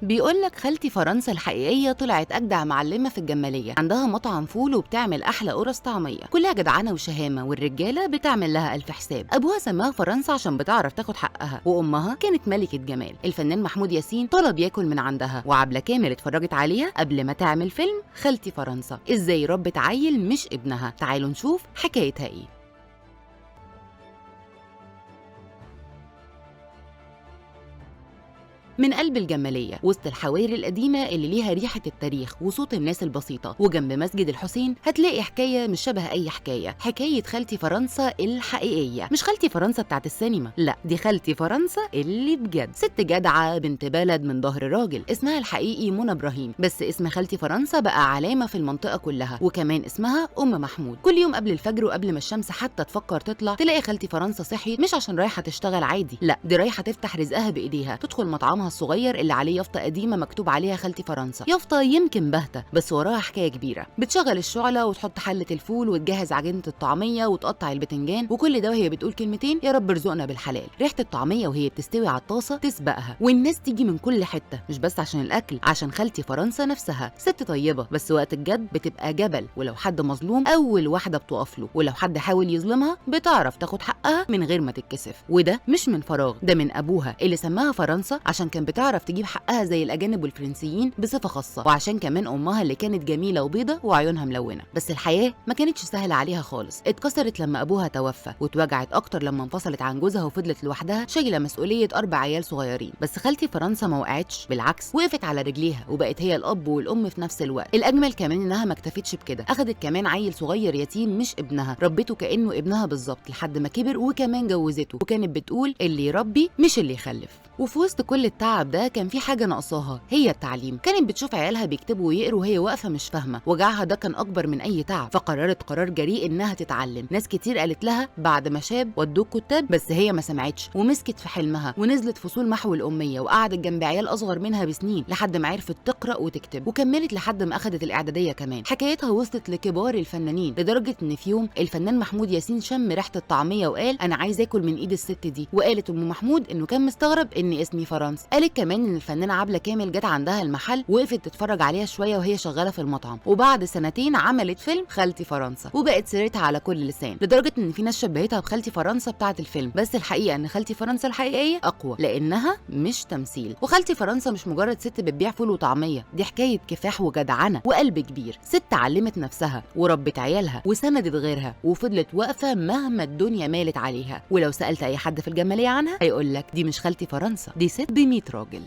بيقولك خالتي فرنسا الحقيقية طلعت أجدع معلمة في الجمالية، عندها مطعم فول وبتعمل أحلى قرص طعمية، كلها جدعانة وشهامة والرجالة بتعمل لها ألف حساب. أبوها سماها فرنسا عشان بتعرف تاخد حقها، وأمها كانت ملكة جمال. الفنان محمود ياسين طلب ياكل من عندها، وعبلة كامل اتفرجت عليها قبل ما تعمل فيلم خالتي فرنسا إزاي ربت عيل مش ابنها. تعالوا نشوف حكايتها إيه. من قلب الجمالية وسط الحواري القديمة اللي ليها ريحة التاريخ وصوت الناس البسيطة وجنب مسجد الحسين، هتلاقي حكاية مش شبه أي حكاية، حكاية خالتي فرنسا الحقيقية. مش خالتي فرنسا بتاعت السينما، لا دي خالتي فرنسا اللي بجد. ست جدعة بنت بلد من ظهر راجل، اسمها الحقيقي منى إبراهيم، بس اسم خالتي فرنسا بقى علامة في المنطقة كلها، وكمان اسمها أم محمود. كل يوم قبل الفجر وقبل ما الشمس حتى تفكر تطلع، تلاقي خالتي فرنسا صحيت مش عشان رايحة تشتغل عادي، لا دي رايحة تفتح رزقها بإيديها، تدخل مطعمها الصغير اللي عليه يافطه قديمه مكتوب عليها خالتي فرنسا، يافطه يمكن باهته بس وراها حكايه كبيره. بتشغل الشعله وتحط حله الفول وتجهز عجينه الطعميه وتقطع البتنجان، وكل ده وهي بتقول كلمتين: يا رب ارزقنا بالحلال. ريحه الطعميه وهي بتستوي على الطاسه تسبقها، والناس تيجي من كل حته، مش بس عشان الاكل، عشان خالتي فرنسا نفسها ست طيبه، بس وقت الجد بتبقى جبل، ولو حد مظلوم اول واحده بتقف له، ولو حد حاول يظلمها بتعرف تاخد حقها من غير ما تتكسف. وده مش من فراغ، ده من ابوها اللي سماها فرنسا عشان كان بتعرف تجيب حقها زي الاجانب والفرنسيين بصفه خاصه، وعشان كمان امها اللي كانت جميله وبيضه وعيونها ملونه. بس الحياه ما كانتش سهله عليها خالص، اتكسرت لما ابوها توفى، واتوجعت اكتر لما انفصلت عن جوزها وفضلت لوحدها شايله مسؤوليه 4 عيال صغيرين. بس خالتي فرنسا ما وقعتش، بالعكس وقفت على رجليها وبقت هي الاب والام في نفس الوقت. الاجمل كمان انها ما اكتفتش بكده، اخدت كمان عيل صغير يتيم مش ابنها، ربته كانه ابنها بالظبط لحد ما كبر، وكمان جوزته، وكانت بتقول اللي يربي مش اللي يخلف. وفي وسط كل التعب ده كان في حاجه ناقصاها، هي التعليم. كانت بتشوف عيالها بيكتبوا ويقروا وهي واقفه مش فاهمه، وجعها ده كان اكبر من اي تعب، فقررت قرار جريء انها تتعلم. ناس كتير قالت لها بعد ما شاب ودوك كتاب، بس هي ما سمعتش ومسكت في حلمها، ونزلت فصول محو الاميه، وقعدت جنب عيال اصغر منها بسنين لحد ما عرفت تقرا وتكتب، وكملت لحد ما اخذت الاعداديه كمان. حكايتها وصلت لكبار الفنانين، لدرجه ان في يوم الفنان محمود ياسين شم ريحه الطعميه وقال: انا عايز اكل من ايد الست دي. وقالت ام محمود انه كان مستغرب ان اسمي فرنسا. قالت كمان ان الفنانه عبله كامل جت عندها المحل وقفت تتفرج عليها شويه وهي شغاله في المطعم، وبعد سنتين عملت فيلم خالتي فرنسا، وبقت سيرتها على كل لسان، لدرجه ان في ناس شبهتها بخالتي فرنسا بتاعه الفيلم. بس الحقيقه ان خالتي فرنسا الحقيقيه اقوى، لانها مش تمثيل. وخالتي فرنسا مش مجرد ست بتبيع فول وطعميه، دي حكايه كفاح وجدعنه وقلب كبير. ست علمت نفسها وربت عيالها وسندت غيرها، وفضلت واقفه مهما الدنيا مالت عليها. ولو سالت اي حد في الجماليه عنها هيقول لك دي مش خالتي فرنسا، دي ست ب100 راجل.